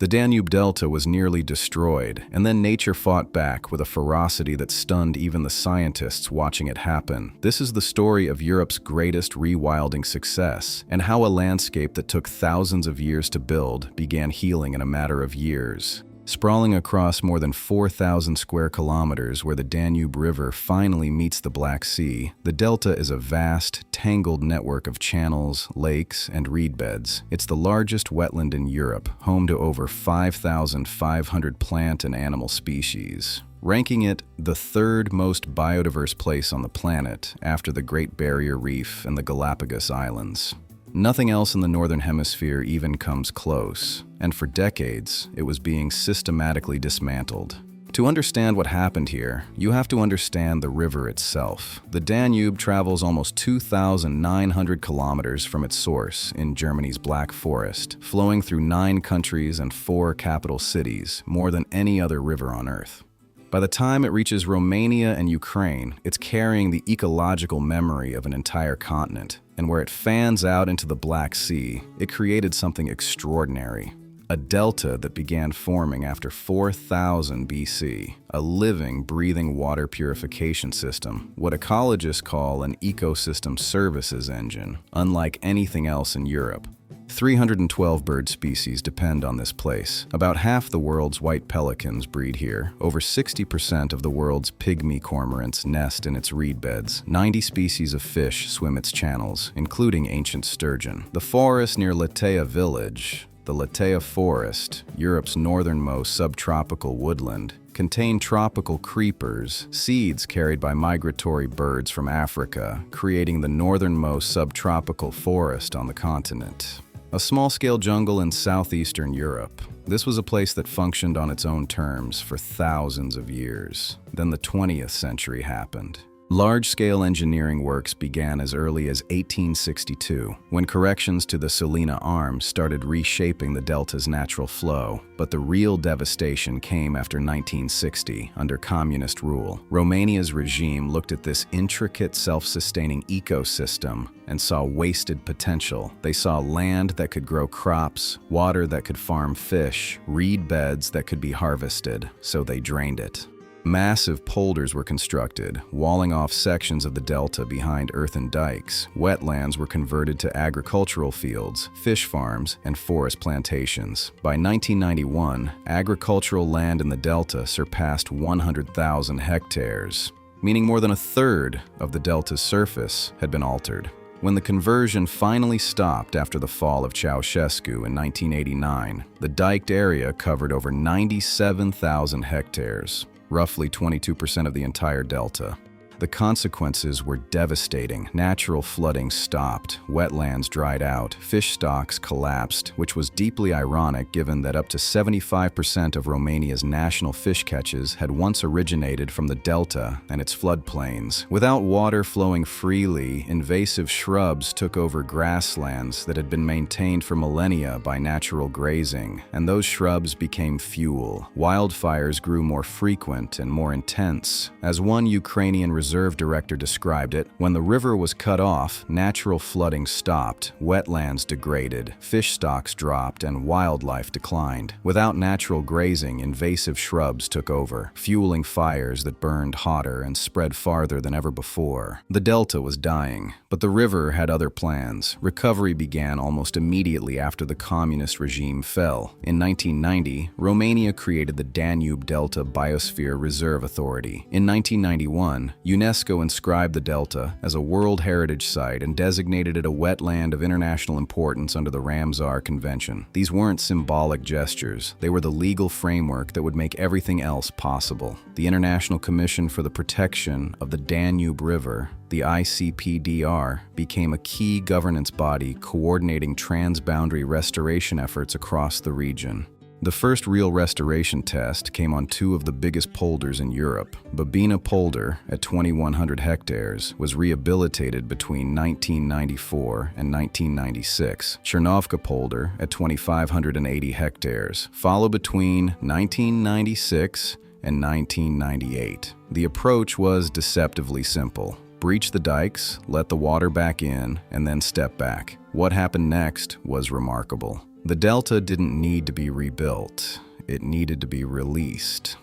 The Danube Delta was nearly destroyed, and then nature fought back with a ferocity that stunned even the scientists watching it happen. This is the story of Europe's greatest rewilding success, and how a landscape that took thousands of years to build began healing in a matter of years. Sprawling across more than 4,000 square kilometers where the Danube River finally meets the Black Sea, the delta is a vast, tangled network of channels, lakes, and reed beds. It's the largest wetland in Europe, home to over 5,500 plant and animal species, ranking it the third most biodiverse place on the planet after the Great Barrier Reef and the Galápagos Islands. Nothing else in the Northern Hemisphere even comes close, and for decades, it was being systematically dismantled. To understand what happened here, you have to understand the river itself. The Danube travels almost 2,900 kilometers from its source in Germany's Black Forest, flowing through 9 countries and 4 capital cities, more than any other river on Earth. By the time it reaches Romania and Ukraine, it's carrying the ecological memory of an entire continent. And where it fans out into the Black Sea, it created something extraordinary. A delta that began forming after 4000 BC, a living, breathing water purification system, what ecologists call an ecosystem services engine, unlike anything else in Europe. 312 bird species depend on this place. About half the world's white pelicans breed here. Over 60% of the world's pygmy cormorants nest in its reed beds. 90 species of fish swim its channels, including ancient sturgeon. The forest near Latea village, the Latea Forest, Europe's northernmost subtropical woodland, contain tropical creepers, seeds carried by migratory birds from Africa, creating the northernmost subtropical forest on the continent. A small-scale jungle in southeastern Europe. This was a place that functioned on its own terms for thousands of years. Then the 20th century happened. Large-scale engineering works began as early as 1862, when corrections to the Salina Arm started reshaping the delta's natural flow. But the real devastation came after 1960, under communist rule. Romania's regime looked at this intricate, self-sustaining ecosystem and saw wasted potential. They saw land that could grow crops, water that could farm fish, reed beds that could be harvested, so they drained it. Massive polders were constructed, walling off sections of the delta behind earthen dykes. Wetlands were converted to agricultural fields, fish farms, and forest plantations. By 1991, agricultural land in the delta surpassed 100,000 hectares, meaning more than a third of the delta's surface had been altered. When the conversion finally stopped after the fall of Ceausescu in 1989, the diked area covered over 97,000 hectares. Roughly 22% of the entire delta. The consequences were devastating. Natural flooding stopped, wetlands dried out, fish stocks collapsed, which was deeply ironic given that up to 75% of Romania's national fish catches had once originated from the delta and its floodplains. Without water flowing freely, invasive shrubs took over grasslands that had been maintained for millennia by natural grazing, and those shrubs became fuel. Wildfires grew more frequent and more intense. As one Ukrainian reserve director described it, when the river was cut off, natural flooding stopped, wetlands degraded, fish stocks dropped, and wildlife declined. Without natural grazing, invasive shrubs took over, fueling fires that burned hotter and spread farther than ever before. The delta was dying, but the river had other plans. Recovery began almost immediately after the communist regime fell. In 1990, Romania created the Danube Delta Biosphere Reserve Authority. In 1991, UNESCO inscribed the delta as a World Heritage Site and designated it a wetland of international importance under the Ramsar Convention. These weren't symbolic gestures. They were the legal framework that would make everything else possible. The International Commission for the Protection of the Danube River, the ICPDR, became a key governance body coordinating transboundary restoration efforts across the region. The first real restoration test came on 2 of the biggest polders in Europe. Babina polder, at 2,100 hectares, was rehabilitated between 1994 and 1996. Chernovka polder, at 2,580 hectares, followed between 1996 and 1998. The approach was deceptively simple. Breach the dikes, let the water back in, and then step back. What happened next was remarkable. The delta didn't need to be rebuilt, it needed to be released.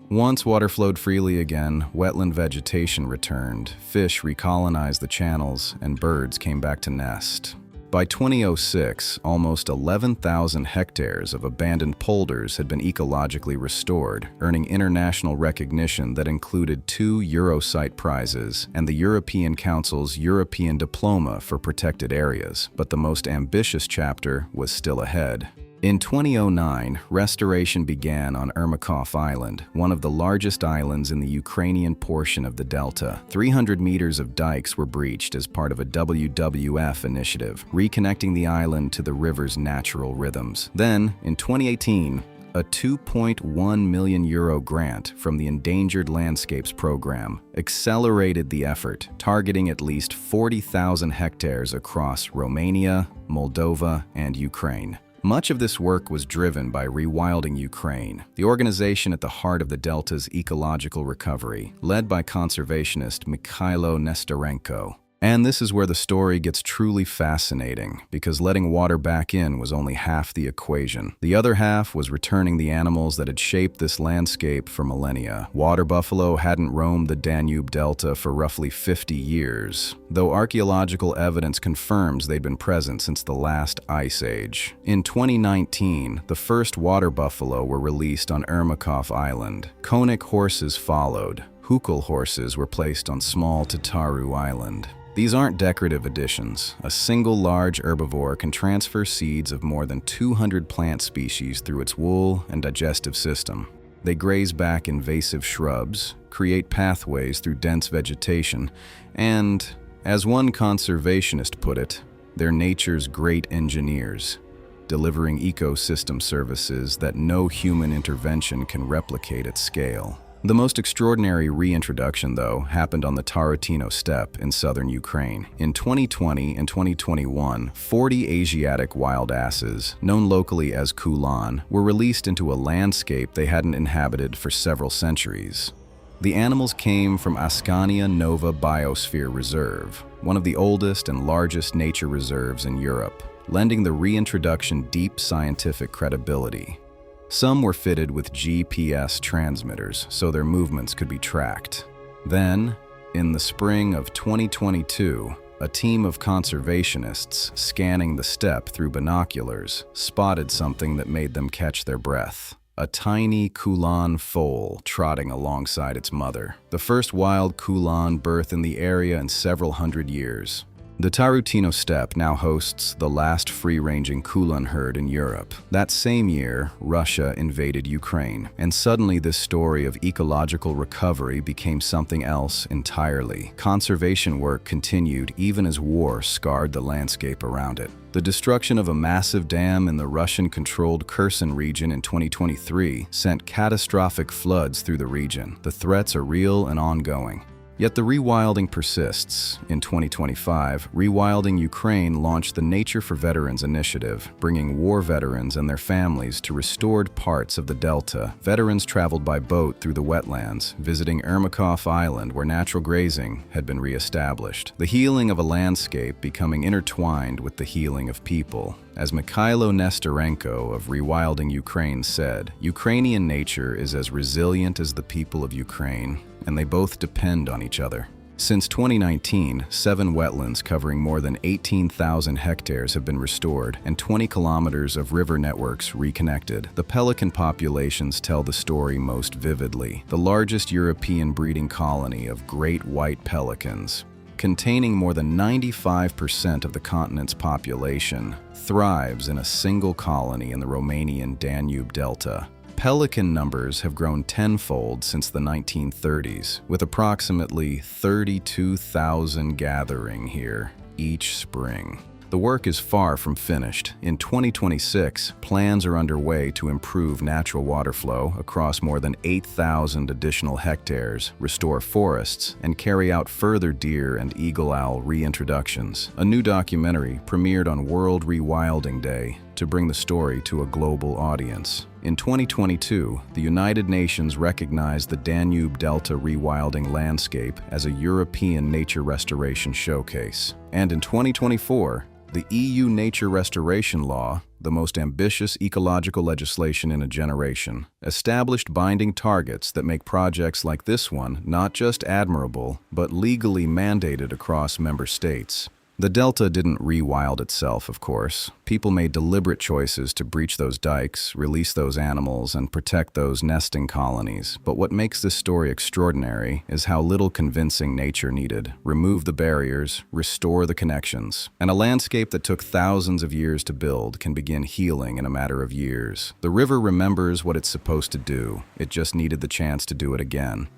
Once water flowed freely again, wetland vegetation returned, fish recolonized the channels, and birds came back to nest. By 2006, almost 11,000 hectares of abandoned polders had been ecologically restored, earning international recognition that included 2 Eurosite prizes and the European Council's European Diploma for Protected Areas, but the most ambitious chapter was still ahead. In 2009, restoration began on Ermakov Island, one of the largest islands in the Ukrainian portion of the delta. 300 meters of dykes were breached as part of a WWF initiative, reconnecting the island to the river's natural rhythms. Then, in 2018, a €2.1 million grant from the Endangered Landscapes Program accelerated the effort, targeting at least 40,000 hectares across Romania, Moldova, and Ukraine. Much of this work was driven by Rewilding Ukraine, the organization at the heart of the Delta's ecological recovery, led by conservationist Mikhailo Nestorenko. And this is where the story gets truly fascinating, because letting water back in was only half the equation. The other half was returning the animals that had shaped this landscape for millennia. Water buffalo hadn't roamed the Danube Delta for roughly 50 years, though archaeological evidence confirms they'd been present since the last ice age. In 2019, the first water buffalo were released on Ermakov Island. Konik horses followed. Hukal horses were placed on small Tataru Island. These aren't decorative additions. A single large herbivore can transfer seeds of more than 200 plant species through its wool and digestive system. They graze back invasive shrubs, create pathways through dense vegetation, and, as one conservationist put it, they're nature's great engineers, delivering ecosystem services that no human intervention can replicate at scale. The most extraordinary reintroduction, though, happened on the Tarutino Steppe in southern Ukraine. In 2020 and 2021, 40 Asiatic wild asses, known locally as kulan, were released into a landscape they hadn't inhabited for several centuries. The animals came from Askania Nova Biosphere Reserve, one of the oldest and largest nature reserves in Europe, lending the reintroduction deep scientific credibility. Some were fitted with GPS transmitters so their movements could be tracked. Then, in the spring of 2022, a team of conservationists scanning the steppe through binoculars spotted something that made them catch their breath. A tiny kulan foal trotting alongside its mother. The first wild kulan birth in the area in several hundred years. The Tarutino Steppe now hosts the last free-ranging kulan herd in Europe. That same year, Russia invaded Ukraine, and suddenly this story of ecological recovery became something else entirely. Conservation work continued even as war scarred the landscape around it. The destruction of a massive dam in the Russian-controlled Kherson region in 2023 sent catastrophic floods through the region. The threats are real and ongoing. Yet the rewilding persists. In 2025, Rewilding Ukraine launched the Nature for Veterans initiative, bringing war veterans and their families to restored parts of the Delta. Veterans traveled by boat through the wetlands, visiting Ermakov Island where natural grazing had been reestablished. The healing of a landscape becoming intertwined with the healing of people. As Mikhailo Nestorenko of Rewilding Ukraine said, Ukrainian nature is as resilient as the people of Ukraine, and they both depend on each other. Since 2019, 7 wetlands covering more than 18,000 hectares have been restored and 20 kilometers of river networks reconnected. The pelican populations tell the story most vividly. The largest European breeding colony of great white pelicans, containing more than 95% of the continent's population, thrives in a single colony in the Romanian Danube Delta. Pelican numbers have grown tenfold since the 1930s, with approximately 32,000 gathering here each spring. The work is far from finished. In 2026, plans are underway to improve natural water flow across more than 8,000 additional hectares, restore forests, and carry out further deer and eagle owl reintroductions. A new documentary premiered on World Rewilding Day to bring the story to a global audience. In 2022, the United Nations recognized the Danube Delta rewilding landscape as a European nature restoration showcase. And in 2024, the EU Nature Restoration Law, the most ambitious ecological legislation in a generation, established binding targets that make projects like this one not just admirable, but legally mandated across member states. The delta didn't rewild itself, of course. People made deliberate choices to breach those dikes, release those animals, and protect those nesting colonies. But what makes this story extraordinary is how little convincing nature needed. Remove the barriers, restore the connections. And a landscape that took thousands of years to build can begin healing in a matter of years. The river remembers what it's supposed to do. It just needed the chance to do it again.